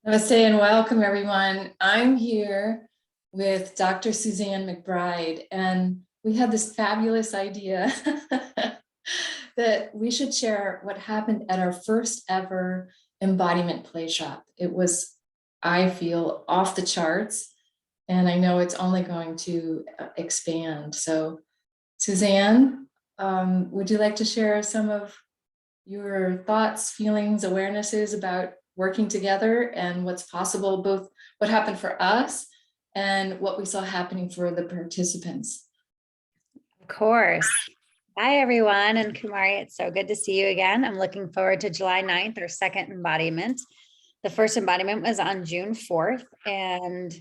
Namaste and welcome, everyone. I'm here with Dr. Suzanne McBride, and we had this fabulous idea that we should share what happened at our first ever embodiment play shop. It was, I feel, off the charts, and I know it's only going to expand. So, Suzanne, would you like to share some of your thoughts, feelings, awarenesses about working together and what's possible, both what happened for us and what we saw happening for the participants? Of course. Hi, everyone. And Kumari, it's so good to see you again. I'm looking forward to July 9th, our second embodiment. The first embodiment was on June 4th, and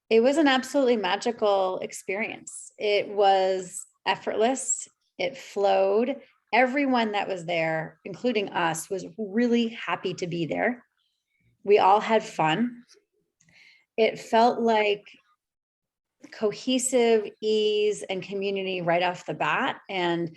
it was an absolutely magical experience. It was effortless. It flowed. Everyone that was there, including us, was really happy to be there. We all had fun. It felt like cohesive ease and community right off the bat. And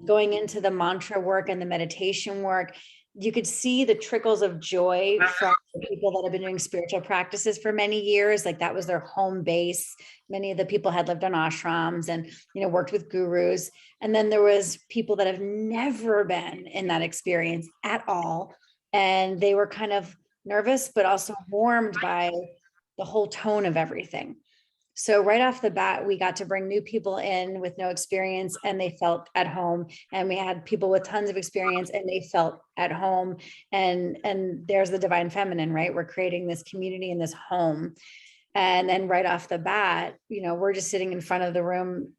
going into the mantra work and the meditation work, you could see the trickles of joy from the people that have been doing spiritual practices for many years. Like that was their home base. Many of the people had lived on ashrams and, worked with gurus. And then there was people that have never been in that experience at all. And they were kind of nervous, but also warmed by the whole tone of everything. So right off the bat, we got to bring new people in with no experience and they felt at home. And we had people with tons of experience and they felt at home. And there's the divine feminine, right? We're creating this community in this home. And then right off the bat, we're just sitting in front of the room,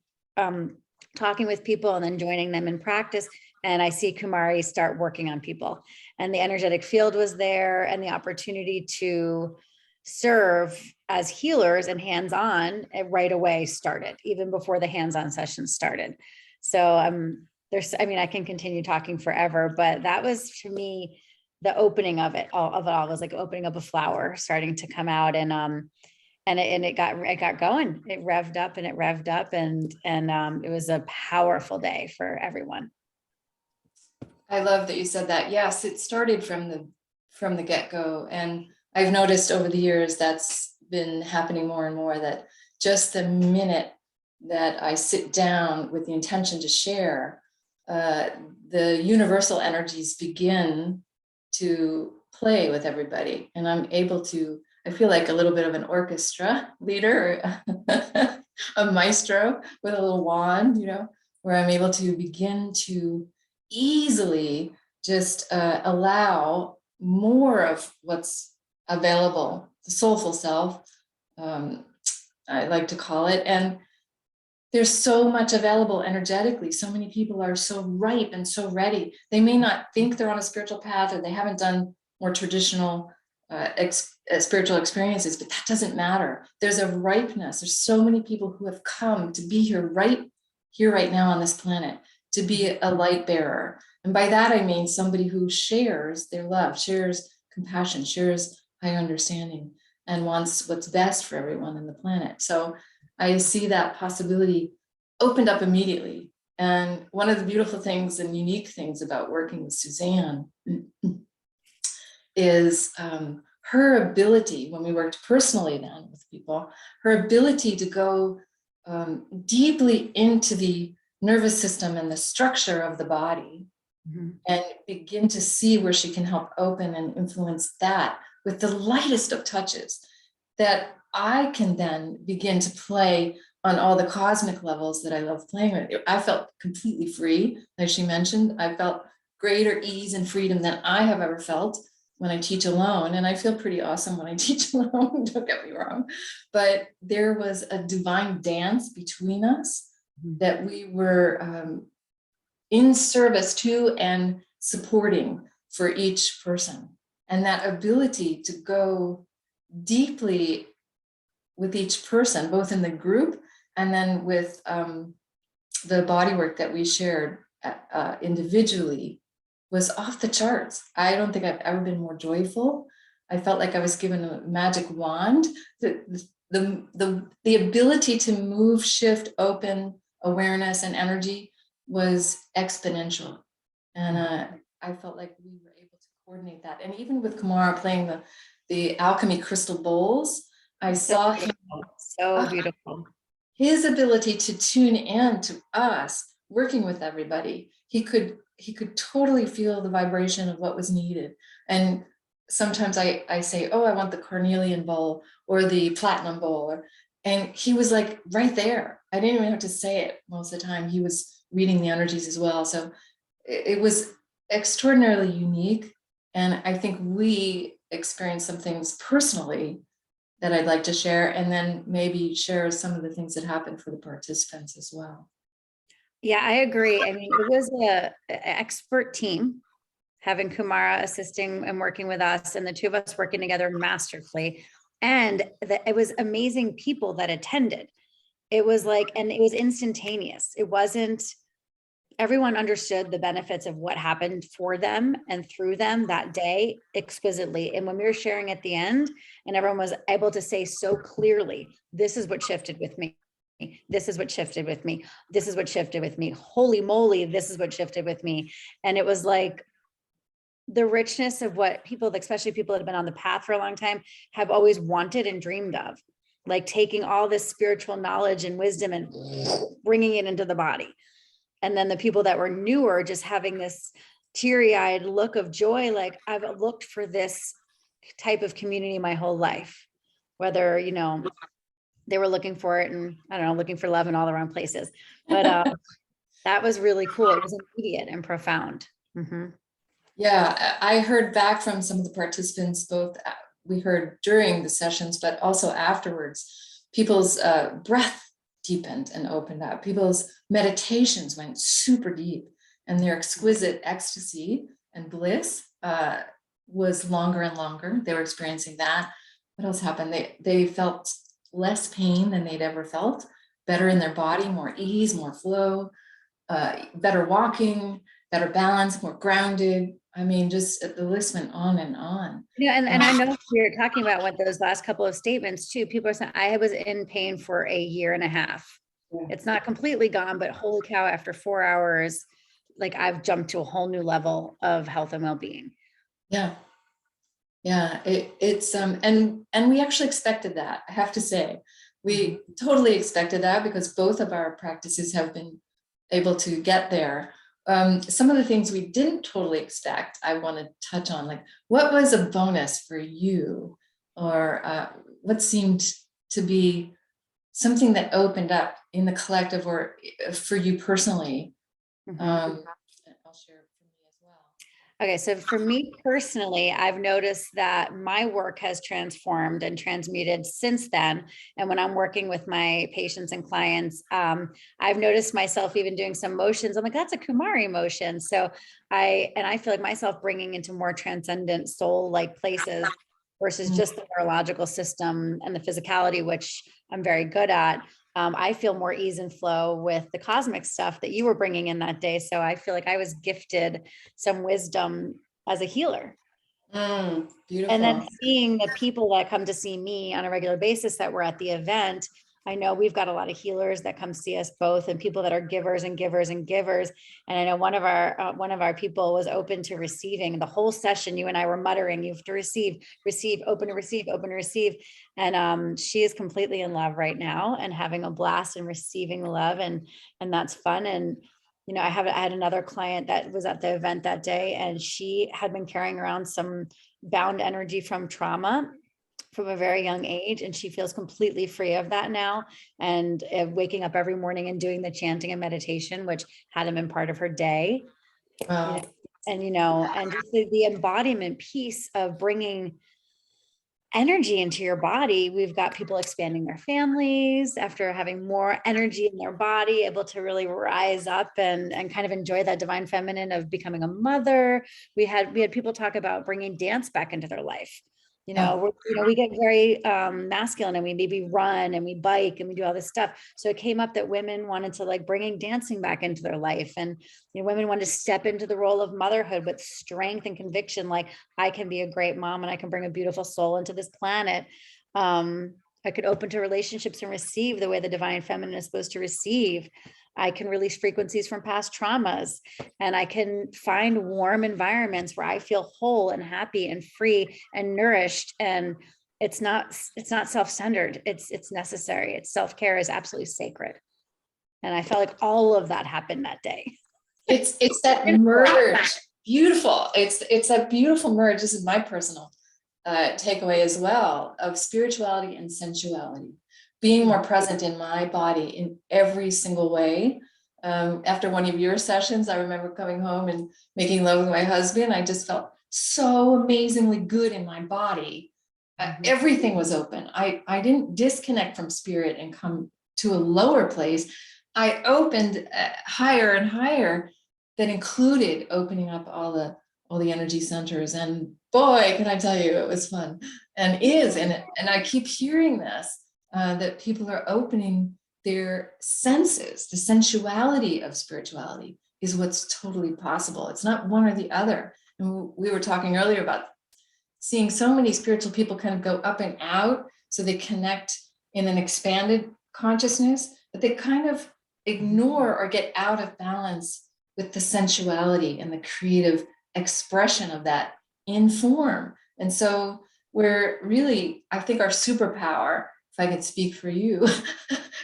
talking with people and then joining them in practice. And I see Kumari start working on people, and the energetic field was there, and the opportunity to serve as healers and hands-on right away started, even before the hands-on sessions started. So I can continue talking forever, but that was, to me, the opening of it all. Was like opening up a flower starting to come out, and it got going. It revved up and it was a powerful day for everyone. I love that you said that. Yes, it started from the get-go, and I've noticed over the years that's been happening more and more, that just the minute that I sit down with the intention to share, the universal energies begin to play with everybody, and I'm able to, I feel like a little bit of an orchestra leader, a maestro with a little wand, where I'm able to begin to easily just allow more of what's available, the soulful self, I like to call it. And there's so much available energetically. So many people are so ripe and so ready. They may not think they're on a spiritual path, or they haven't done more traditional spiritual experiences, but that doesn't matter. There's a ripeness. There's so many people who have come to be here right now on this planet, to be a light bearer. And by that, I mean somebody who shares their love, shares compassion, shares high understanding, and wants what's best for everyone on the planet. So I see that possibility opened up immediately. And one of the beautiful things and unique things about working with Suzanne is her ability, when we worked personally then with people, her ability to go deeply into the nervous system and the structure of the body, and begin to see where she can help open and influence that with the lightest of touches, that I can then begin to play on all the cosmic levels that I love playing with. I felt completely free. Like she mentioned, I felt greater ease and freedom than I have ever felt when I teach alone. And I feel pretty awesome when I teach alone, don't get me wrong. But there was a divine dance between us that we were in service to and supporting for each person. And that ability to go deeply with each person, both in the group and then with the body work that we shared individually, was off the charts. I don't think I've ever been more joyful. I felt like I was given a magic wand. The ability to move, shift, open awareness and energy was exponential. And I felt like we were able to coordinate that. And even with Kumara playing the alchemy crystal bowls, I So saw him, beautiful. So beautiful. his ability to tune in to us, working with everybody. He could totally feel the vibration of what was needed. And sometimes I say, oh, I want the carnelian bowl or the platinum bowl. And he was like right there. I didn't even have to say it most of the time. He was reading the energies as well. So it was extraordinarily unique. And I think we experienced some things personally that I'd like to share, and then maybe share some of the things that happened for the participants as well. Yeah, I agree. I mean, it was a expert team, having Kumara assisting and working with us, and the two of us working together masterfully. And it was amazing people that attended. It was like, and it was instantaneous. It wasn't, everyone understood the benefits of what happened for them and through them that day exquisitely. And when we were sharing at the end, and everyone was able to say so clearly, this is what shifted with me. This is what shifted with me. This is what shifted with me. Holy moly, this is what shifted with me. And it was like the richness of what people, especially people that have been on the path for a long time, have always wanted and dreamed of, like taking all this spiritual knowledge and wisdom and bringing it into the body. And then the people that were newer, just having this teary-eyed look of joy, like I've looked for this type of community my whole life, whether, you know, they were looking for it and I don't know, looking for love in all the wrong places. But that was really cool. It was immediate and profound. Mm-hmm. Yeah, I heard back from some of the participants, both we heard during the sessions, but also afterwards, people's breath deepened and opened up. People's meditations went super deep, and their exquisite ecstasy and bliss was longer and longer. They were experiencing that. What else happened? They felt less pain than they'd ever felt, better in their body, more ease, more flow, better walking, better balance, more grounded. I mean, just the list went on and on. Yeah, and I know you're talking about what those last couple of statements too. People are saying, I was in pain for a year and a half. Yeah. It's not completely gone, but holy cow, after 4 hours, like I've jumped to a whole new level of health and well-being. Yeah. Yeah, it's and we actually expected that, I have to say. We totally expected that because both of our practices have been able to get there. Some of the things we didn't totally expect, I want to touch on, like what was a bonus for you, or what seemed to be something that opened up in the collective or for you personally. Mhm. I'll share for me as well. Okay, so for me personally, I've noticed that my work has transformed and transmuted since then. And when I'm working with my patients and clients, I've noticed myself even doing some motions. I'm like, that's a Kumari motion. So I feel like myself bringing into more transcendent soul-like places versus just the neurological system and the physicality, which I'm very good at. I feel more ease and flow with the cosmic stuff that you were bringing in that day. So I feel like I was gifted some wisdom as a healer. Beautiful. And then seeing the people that come to see me on a regular basis that were at the event, I know we've got a lot of healers that come see us both, and people that are givers and givers and givers. And I know one of our people was open to receiving the whole session. You and I were muttering, you have to receive, open to receive, open to receive. And she is completely in love right now and having a blast and receiving love. And that's fun. And you know, I had another client that was at the event that day, and she had been carrying around some bound energy from trauma from a very young age, and she feels completely free of that now, and waking up every morning and doing the chanting and meditation, which hadn't been part of her day. Wow. And just the embodiment piece of bringing energy into your body. We've got people expanding their families after having more energy in their body, able to really rise up and kind of enjoy that divine feminine of becoming a mother. We had people talk about bringing dance back into their life. We get very masculine, and we maybe run and we bike and we do all this stuff. So it came up that women wanted to like bringing dancing back into their life, and women wanted to step into the role of motherhood with strength and conviction. Like, I can be a great mom and I can bring a beautiful soul into this planet. I could open to relationships and receive the way the divine feminine is supposed to receive. I can release frequencies from past traumas, and I can find warm environments where I feel whole and happy and free and nourished. And it's not self-centered. It's necessary. It's self-care is absolutely sacred. And I felt like all of that happened that day. It's that merge. Beautiful. It's a beautiful merge. This is my personal takeaway as well, of spirituality and sensuality, being more present in my body in every single way. After one of your sessions, I remember coming home and making love with my husband. I just felt so amazingly good in my body. Everything was open. I didn't disconnect from spirit and come to a lower place. I opened higher and higher. That included opening up all the energy centers. And boy, can I tell you, it was fun, and is. And I keep hearing this, that people are opening their senses. The sensuality of spirituality is what's totally possible. It's not one or the other. And we were talking earlier about seeing so many spiritual people kind of go up and out, so they connect in an expanded consciousness, but they kind of ignore or get out of balance with the sensuality and the creative expression of that in form. And so we're really, I think our superpower, if I could speak for you,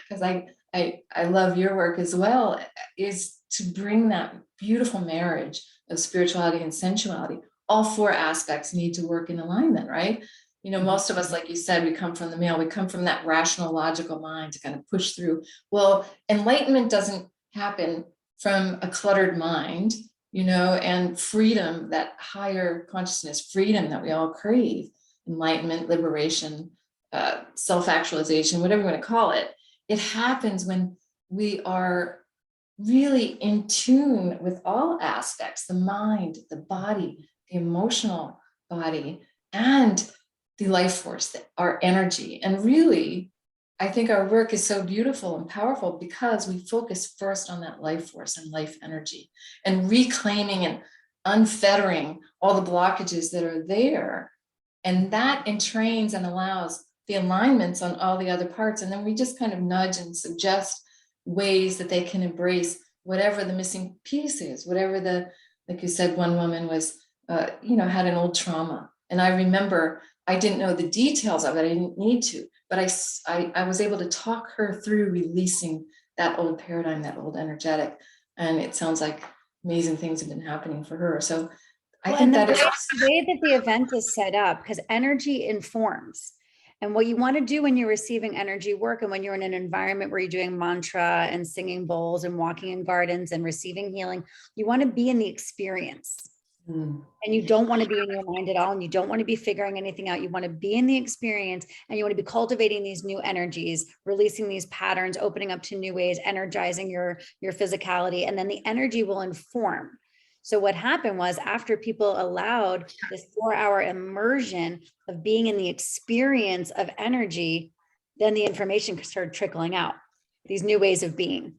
because I love your work as well, is to bring that beautiful marriage of spirituality and sensuality. All four aspects need to work in alignment, right? You know, most of us, like you said, we come from the male, we come from that rational, logical mind to kind of push through. Well, enlightenment doesn't happen from a cluttered mind, you know, and freedom, that higher consciousness, freedom that we all crave, enlightenment, liberation, self-actualization, whatever you want to call it. It happens when we are really in tune with all aspects, the mind, the body, the emotional body, and the life force, our energy. And really, I think our work is so beautiful and powerful because we focus first on that life force and life energy, and reclaiming and unfettering all the blockages that are there. And that entrains and allows the alignments on all the other parts. And then we just kind of nudge and suggest ways that they can embrace whatever the missing piece is, whatever like you said, one woman was, had an old trauma. And I remember, I didn't know the details of it. I didn't need to, but I was able to talk her through releasing that old paradigm, that old energetic. And it sounds like amazing things have been happening for her. So I think that is the way that the event is set up, because energy informs. And what you want to do when you're receiving energy work, and when you're in an environment where you're doing mantra and singing bowls and walking in gardens and receiving healing, you want to be in the experience. And you don't want to be in your mind at all. And you don't want to be figuring anything out. You want to be in the experience, and you want to be cultivating these new energies, releasing these patterns, opening up to new ways, energizing your physicality. And then the energy will inform. So what happened was, after people allowed this 4-hour immersion of being in the experience of energy, then the information started trickling out, these new ways of being.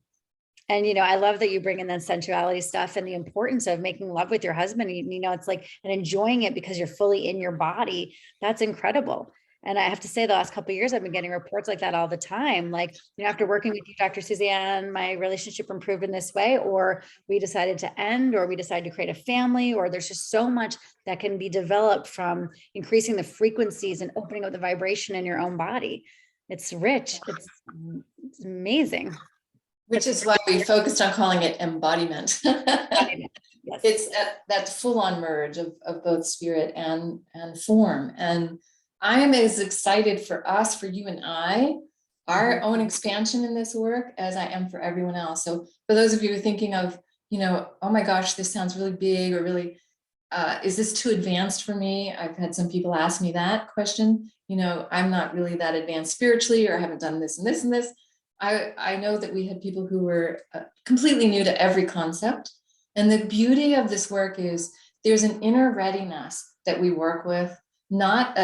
And, I love that you bring in that sensuality stuff and the importance of making love with your husband. It's like, and enjoying it because you're fully in your body. That's incredible. And I have to say, the last couple of years, I've been getting reports like that all the time. Like, after working with you, Dr. Suzanne, my relationship improved in this way, or we decided to end, or we decided to create a family, or there's just so much that can be developed from increasing the frequencies and opening up the vibration in your own body. It's rich. It's amazing. Which is why we focused on calling it embodiment. Yes. It's that full-on merge of both spirit and form. And I am as excited for us, for you and I, our own expansion in this work, as I am for everyone else. So for those of you who are thinking of, oh my gosh, this sounds really big, or really, is this too advanced for me? I've had some people ask me that question. I'm not really that advanced spiritually, or I haven't done this and this and this. I know that we had people who were completely new to every concept. And the beauty of this work is there's an inner readiness that we work with. Not,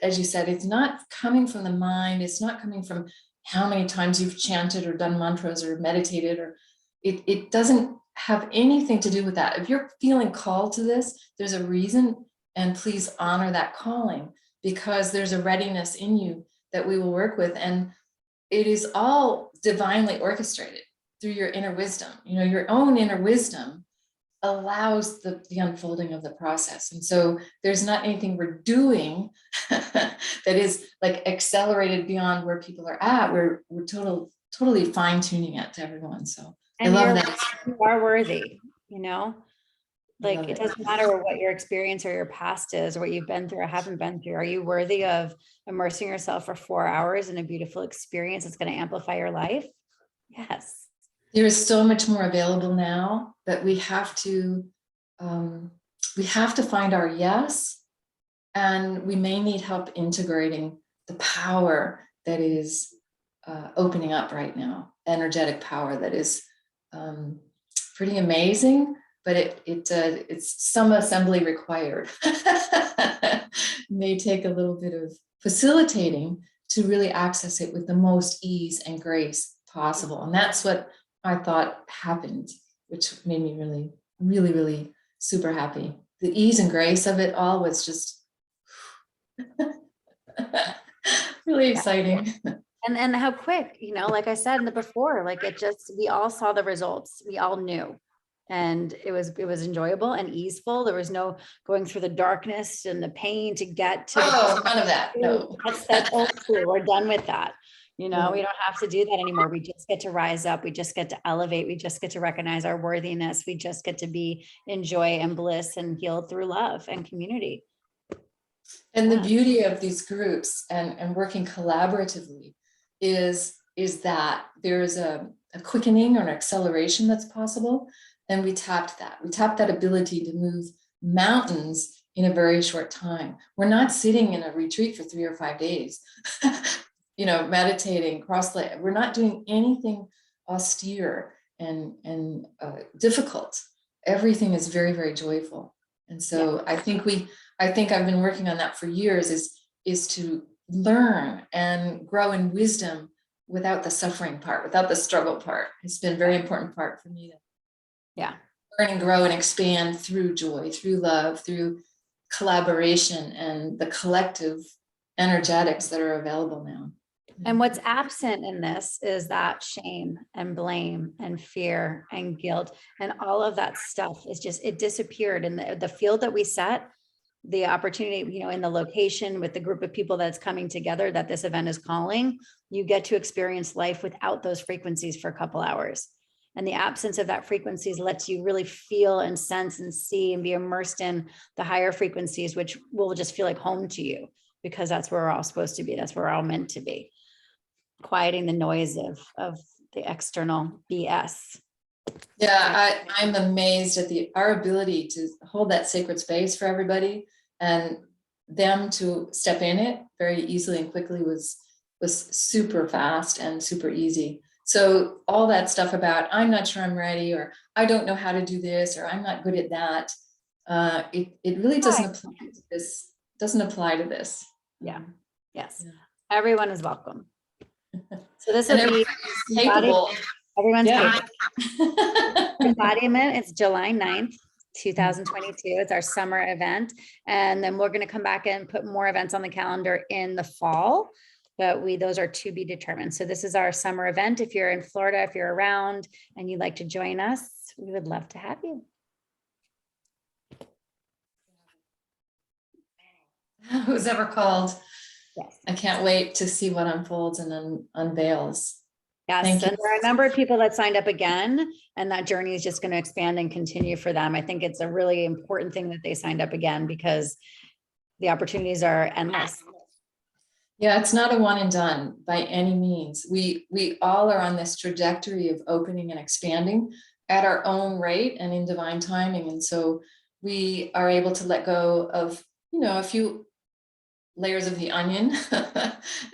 as you said, it's not coming from the mind. It's not coming from how many times you've chanted or done mantras or meditated, or it doesn't have anything to do with that. If you're feeling called to this, there's a reason, and please honor that calling, because there's a readiness in you that we will work with. And it is all divinely orchestrated. through your inner wisdom. You know, your own inner wisdom allows the unfolding of the process. And so there's not anything we're doing that is like accelerated beyond where people are at. We're totally fine tuning it to everyone. So And I love that. you are worthy, you know, like Love it it. doesn't matter what your experience or your past is, or what you've been through or haven't been through. Are you worthy of immersing yourself for 4 hours in a beautiful experience that's going to amplify your life? Yes. There is so much more available now that we have to find our yes, and we may need help integrating the power that is opening up right now, energetic power that is pretty amazing, but it's some assembly required. May take a little bit of facilitating to really access it with the most ease and grace possible. And that's what I thought happened, which made me really, really, really super happy. The ease and grace of it all was just really exciting. And how quick, you know, like I said in the before, like it just, we all saw the results. We all knew. And it was enjoyable and easeful. There was no going through the darkness and the pain to get to None of that. No. that's old school. We're done with that. You know, we don't have to do that anymore. We just get to rise up. We just get to elevate. We just get to recognize our worthiness. We just get to be in joy and bliss and healed through love and community. And the beauty of these groups and working collaboratively is that there's a quickening or an acceleration that's possible. And we tapped that ability to move mountains in a very short time. We're not sitting in a retreat for 3 or 5 days, you know, meditating, cross-leg. We're not doing anything austere and difficult. Everything is very, very joyful. And so I think I've been working on that for years, is to learn and grow in wisdom without the suffering part, without the struggle part. It's been a very important part for me to learn and grow and expand through joy, through love, through collaboration and the collective energetics that are available now. And what's absent in this is that shame and blame and fear and guilt and all of that stuff is just, it disappeared in the field that we set, the opportunity, you know, in the location with the group of people that's coming together that this event is calling, you get to experience life without those frequencies for a couple hours. And the absence of that frequencies lets you really feel and sense and see and be immersed in the higher frequencies, which will just feel like home to you, because that's where we're all supposed to be. That's where we're all meant to be. Quieting the noise of the external BS. Yeah, I'm amazed at our ability to hold that sacred space for everybody, and them to step in it very easily and quickly was super fast and super easy. So all that stuff about I'm not sure I'm ready, or I don't know how to do this, or I'm not good at that, it really doesn't apply to this. Doesn't apply to this. Yeah. Yes. Yeah. Everyone is welcome. So this will be capable. Everyone's Yeah. EmBODYment. It's July 9th, 2022. It's our summer event. And then we're going to come back and put more events on the calendar in the fall, but those are to be determined. So this is our summer event. If you're in Florida, if you're around and you'd like to join us, we would love to have you. Who's ever called? Yes. I can't wait to see what unfolds and unveils. Yes, Thank you. and there are a number of people that signed up again, and that journey is just going to expand and continue for them. I think it's a really important thing that they signed up again, because the opportunities are endless. Yeah, it's not a one and done by any means. We all are on this trajectory of opening and expanding at our own rate and in divine timing. And so we are able to let go of, you know, a few layers of the onion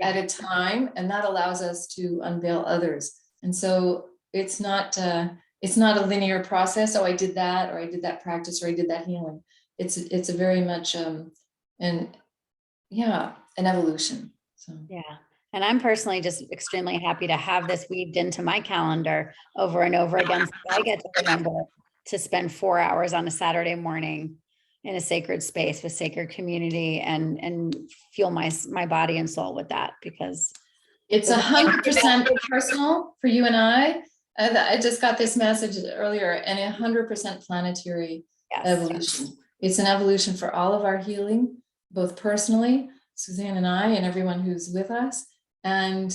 at a time, and that allows us to unveil others. And so it's not a linear process. Oh, I did that, or I did that practice, or I did that healing. It's a very much an evolution. So yeah, and I'm personally just extremely happy to have this weaved into my calendar over and over again. So I get to remember to spend 4 hours on a Saturday morning in a sacred space with sacred community and fuel my body and soul with that, because it's 100% personal for you and I. I just got this message earlier, and 100% planetary Yes. evolution. It's an evolution for all of our healing, both personally, Suzanne and I, and everyone who's with us, and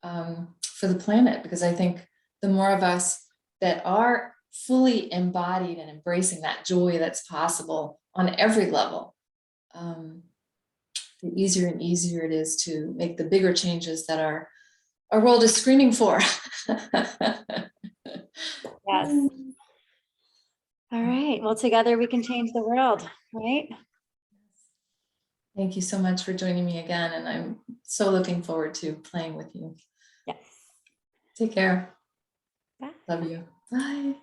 for the planet, because I think the more of us that are fully embodied and embracing that joy that's possible on every level, the easier and easier it is to make the bigger changes that our world is screaming for. Yes. All right. Well, together we can change the world, right? Thank you so much for joining me again. And I'm so looking forward to playing with you. Yes. Take care. Bye. Love you. Bye.